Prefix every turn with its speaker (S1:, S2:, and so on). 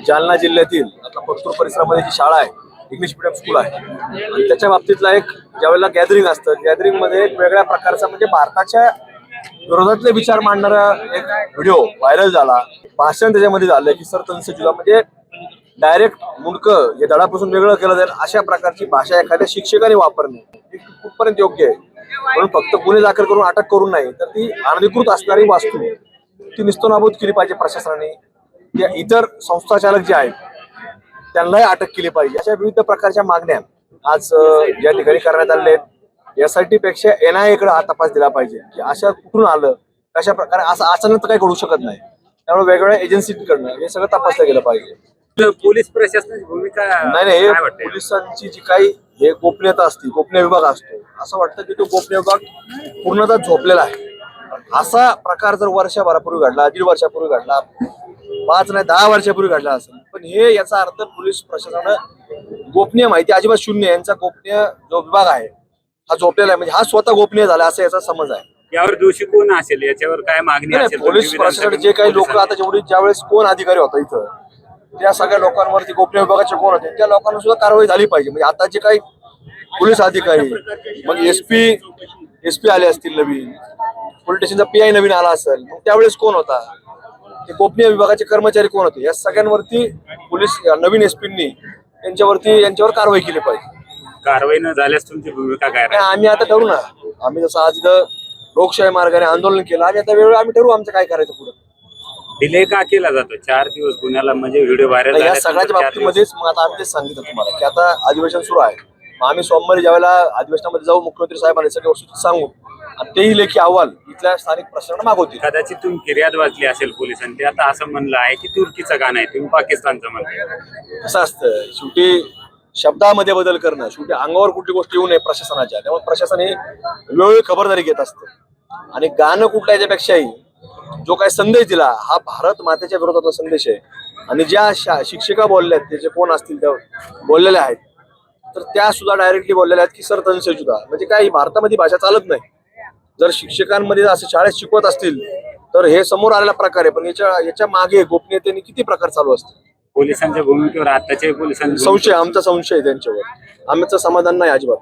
S1: जालना जिल्ह्यातील आता परतूर परिसरामध्ये जी शाळा आहे, इंग्लिश मिडियम स्कूल आहे आणि त्याच्या बाबतीतला एक ज्यावेळेला गॅदरिंग असतं, गॅदरिंग मध्ये एक वेगळ्या प्रकारचा म्हणजे भारताच्या विरोधातले विचार मांडणारा एक व्हिडिओ व्हायरल झाला. भाषण त्याच्यामध्ये झालं की सर तनसेजुला म्हणजे डायरेक्ट मुंडकं हे धडापासून वेगळं केलं जाईल अशा प्रकारची भाषा एखाद्या शिक्षकाने वापरणे कुठपर्यंत योग्य आहे. म्हणून फक्त गुन्हे दाखल करून अटक करून नाही तर ती अनधिकृत असणारी वास्तू ती निस्तनाबूत केली पाहिजे प्रशासनाने. या इतर संस्थाचालक जे आहेत त्यांनाही अटक केली पाहिजे. अशा विविध प्रकारच्या मागण्या आज या ठिकाणी करण्यात आलेल्या आहेत. एसआयटी पेक्षा NIA कडे हा तपास दिला पाहिजे की अशा कुठून आलं, कशा प्रकारे असं अचानक तर काही घडू शकत नाही. त्यामुळे वेगवेगळ्या एजन्सीकडनं हे सगळं तपासलं गेलं पाहिजे.
S2: पोलीस प्रशासनाची भूमिका
S1: नाही पोलिसांची जी काही हे गोपनीयता असते, गोपनीय विभाग असतो, असं वाटतं की तो गोपनीय विभाग पूर्णतः झोपलेला आहे. असा प्रकार जर वर्षभरापूर्वी घडला, 1.5 वर्षापूर्वी घडला, 5 नाही 10 वर्षापूर्वी घडला असेल, पण हे याचा अर्थ पोलीस प्रशासनानं गोपनीय माहिती अजिबात शून्य, यांचा गोपनीय जो विभाग आहे हा झोपलेला आहे. म्हणजे हा स्वतः गोपनीय झाला असं याचा समज आहे.
S2: यावर दोषी कोण असेल, याच्यावर काय मागणी असेल?
S1: पोलीस प्रशासन जे काही लोक आता ज्यावेळेस कोण अधिकारी होता इथं त्या सगळ्या लोकांवरती गोपनीय विभागाचे कोण होते त्या लोकांना सुद्धा कारवाई झाली पाहिजे. म्हणजे आता जे काही पोलीस अधिकारी मग एसपी आले असतील, नवीन पोलीस स्टेशनचा PI नवीन आला असेल, मग त्यावेळेस कोण होता, ते गोपनीय विभागाचे कर्मचारी कोण होते, या सगळ्यांवरती पोलीस नवीन एसपींनी यांच्यावर कारवाई केली पाहिजे.
S2: कारवाई न झाल्यास तुमची भूमिका काय राहील?
S1: आम्ही आता ठरवू ना, आम्ही जसं आज इथं लोकशाही मार्गाने आंदोलन केलं, आम्ही आता वेळोवेळी आम्ही ठरवू आमचं काय करायचं पुढे.
S2: डिले का केला जातो 4 दिवस गुन्ह्याला? म्हणजे व्हिडिओ व्हायरल
S1: या सगळ्याच्या बाबतीमध्येच मग आता आम्ही तेच सांगितलं तुम्हाला की आता अधिवेशन सुरू आहे. मग आम्ही सोमवारी ज्यावेळेला अधिवेशनामध्ये जाऊ, मुख्यमंत्री साहेबांनी सगळ्या वस्तू सांगू आणि तेही लेखी अहवाल इथल्या स्थानिक प्रशासनाला मागवतील.
S2: कदाचित तुम्ही फिर्याद वाचली असेल पोलिसांनी, ते आता असं म्हणलं आहे की तुर्कीचं गाणं आहे, तुम्ही पाकिस्तानचं म्हणताय.
S1: कसं असतं, शेवटी शब्दामध्ये बदल करणं, शेवटी अंगावर कुठली गोष्ट येऊ नये प्रशासनाच्या, त्यामुळे प्रशासन हे वेळोवेळी खबरदारी घेत असतं. आणि गाणं कुठल्या याच्यापेक्षाही जो काही संदेश दिला हा भारत मातेच्या विरोधातला संदेश आहे. आणि ज्या शिक्षिका बोलल्या आहेत, ते जे कोण असतील त्या बोललेल्या आहेत, तर त्या सुद्धा डायरेक्टली बोललेल्या आहेत की सर तनसेजुदा म्हणजे काही भारतामध्ये भाषा चालत नाही. जर शिक्षकांमध्ये असं शाळेत शिकवत असतील तर हे समोर आलेला प्रकार आहे, पण याच्या मागे गोपनीयतेने किती प्रकार चालू असतील.
S2: पोलिसांच्या भूमिकेवर आताच्या पोलिसांचा
S1: संशय, आमचा संशय आहे त्यांच्यावर, आमचं समाधान नाही अजिबात.